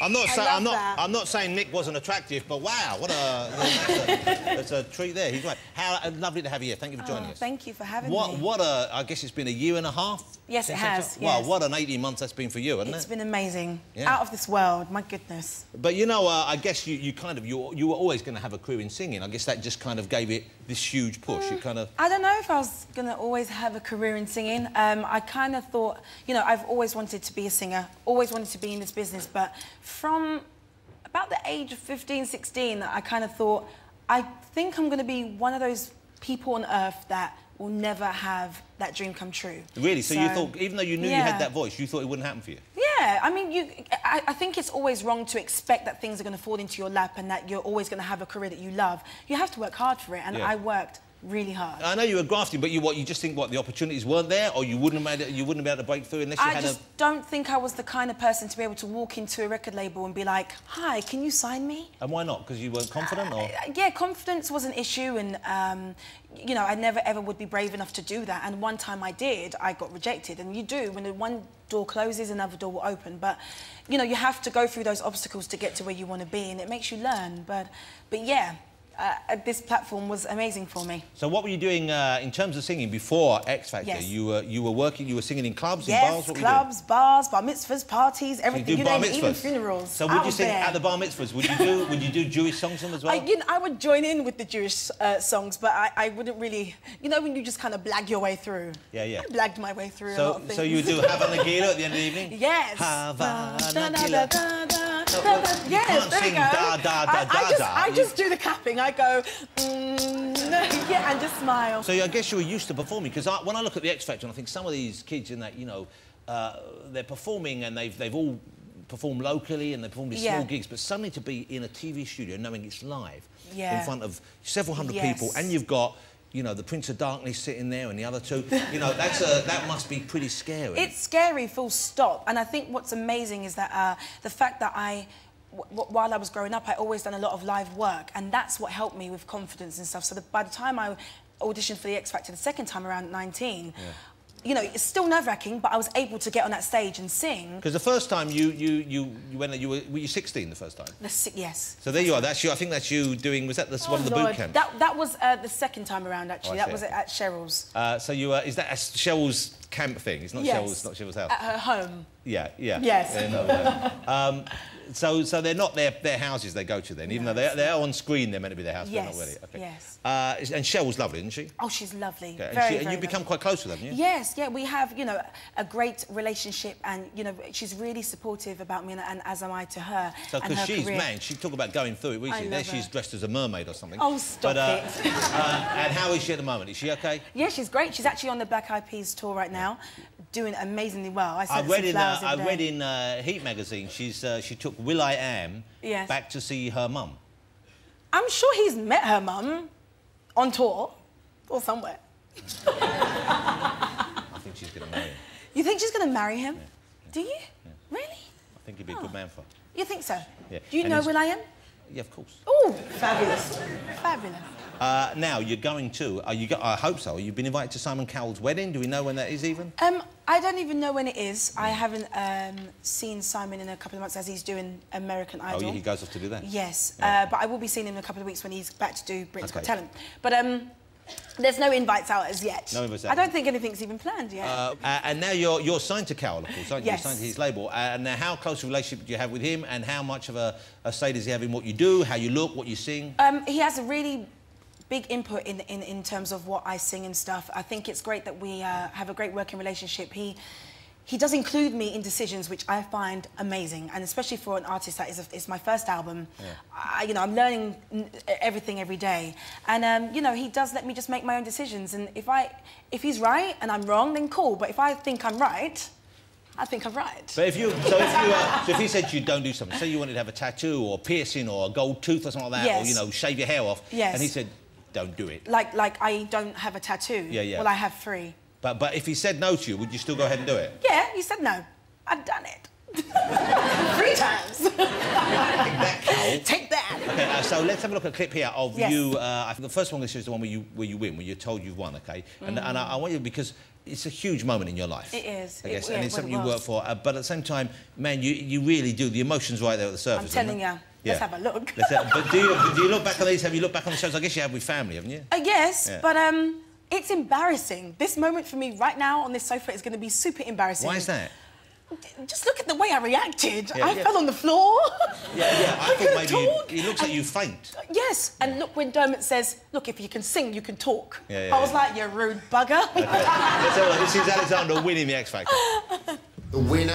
I'm not saying Nick wasn't attractive, but wow, what that's a treat there. He's right. How lovely to have you here. Thank you for joining us. Thank you for having me. I guess it's been a year and a half. Yes, it has. Well, yes. what an 18 months that's been for you, hasn't it? It's been amazing. Yeah. Out of this world, my goodness. But you know, I guess you were always going to have a career in singing. I guess that just kind of gave it this huge push. You kind of. I don't know if I was going to always have a career in singing. I kind of thought, you know, I've always wanted to be a singer, always wanted to be in this business, but from about the age of 15, 16, I kind of thought, I think I'm going to be one of those people on earth that will never have that dream come true. Really? So you thought, even though you knew you had that voice, you thought it wouldn't happen for you? Yeah, I mean, I think it's always wrong to expect that things are going to fall into your lap and that you're always going to have a career that you love. You have to work hard for it, and I worked really hard. I know you were grafting, but you just think, what, the opportunities weren't there, or you wouldn't have been able to break through unless you had I just don't think I was the kind of person to be able to walk into a record label and be like, hi, can you sign me? And why not? Because you weren't confident, or...? Yeah, confidence was an issue, and, you know, I never, ever would be brave enough to do that, and one time I did, I got rejected, and you do, when one door closes, another door will open, but, you know, you have to go through those obstacles to get to where you want to be, and it makes you learn, but yeah. This platform was amazing for me. So what were you doing in terms of singing before X Factor? Yes. You were singing in clubs, in yes, bars? What clubs, bars, bar mitzvahs, parties, everything. You name it, even funerals. So would you sing at the bar mitzvahs? Would you do Jewish songs as well? I would join in with the Jewish songs, but I wouldn't really. You know, when you just kind of blag your way through. Yeah, yeah. I blagged my way through a lot of things. So you would do Hava Nagila at the end of the evening? Yes. Hava Nagila. Yes, there you go. I just do the clapping. I go, yeah, and just smile. So I guess you were used to performing, because when I look at the X Factor, and I think some of these kids in that, you know, they're performing and they've all performed locally and they performed these small gigs, but suddenly to be in a TV studio knowing it's live in front of several hundred people, and you've got, you know, the Prince of Darkness sitting there and the other two, you know, that must be pretty scary. It's scary, full stop. And I think what's amazing is that the fact that while I was growing up, I always done a lot of live work, and that's what helped me with confidence and stuff. So by the time I auditioned for the X Factor the second time around 19, you know, it's still nerve-wracking, but I was able to get on that stage and sing. Because the first time you went, were you 16 the first time? Yes. So there you are. That's you. I think that's you doing. Was that one of the boot camps? That was the second time around, actually. That was at Cheryl's. So you is that a Cheryl's camp thing? It's not Cheryl's house. At her home. Yeah. Yes. So they're not their houses they go to then, even though they're on screen. They're meant to be their house. Yes. They're not really. Okay. Yes. And Cheryl's lovely, isn't she? Oh, she's lovely. Okay. And you've become quite close with them, yeah? Yes. Yeah. We have, you know, a great relationship, and you know, she's really supportive about me, and as am I to her. So because she talk about going through it recently. There she's dressed as a mermaid or something. Oh, stop it. And how is she at the moment? Is she okay? Yeah, she's great. She's actually on the Black Eyed Peas tour right now, doing amazingly well. I read in Heat magazine she took will.i.am back to see her mum. I'm sure he's met her mum on tour or somewhere. I think she's going to marry him. You think she's going to marry him? Yeah. Do you? Yeah. Really? I think he'd be a good man for her. You think so? Yeah. Do you know will.i.am? Yeah, of course. Oh, fabulous. Fabulous. Now, you're going to... I hope so. You've been invited to Simon Cowell's wedding. Do we know when that is, even? I don't even know when it is. I haven't seen Simon in a couple of months as he's doing American Idol. Oh, yeah, he goes off to do that? Yes. But I will be seeing him in a couple of weeks when he's back to do Britain's Got Talent. But there's no invites out as yet. No invites out. I don't think anything's even planned yet. And now you're signed to Cowell, of course, aren't you? Yes. You're signed to his label. And now how close a relationship do you have with him, and how much of a say does he have in what you do, how you look, what you sing? He has a really big input in terms of what I sing and stuff. I think it's great that we have a great working relationship. He does include me in decisions, which I find amazing, and especially for an artist that is my first album. You know, I'm learning everything every day, and you know, he does let me just make my own decisions. And if he's right and I'm wrong, then cool. But if I think I'm right, I think I'm right. But if he said to you, don't do something, say you wanted to have a tattoo or a piercing or a gold tooth or something like that, or you know, shave your hair off, and he said, don't do it. Like I don't have a tattoo. Yeah. Well, I have 3. But if he said no to you, would you still go ahead and do it? Yeah, he said no. I've done it. 3 times. Take that, Cowell. Take that. Okay, so let's have a look at a clip here of you. I think the first one this is the one where you win, where you're told you've won. Okay, and I want you because it's a huge moment in your life. It is. I guess, and it's something you work for. But at the same time, man, you really do. The emotion's right there at the surface. I'm telling you. Let's have a look. But do you look back on these? Have you looked back on the shows? I guess you have with family, haven't you? Yes, but it's embarrassing. This moment for me right now on this sofa is going to be super embarrassing. Why is that? Just look at the way I reacted. I fell on the floor. I thought maybe it looks like you faint. Yes, and look when Dermot says, look, if you can sing, you can talk. I was like, you rude bugger. This is Alexandra winning the X Factor. The winner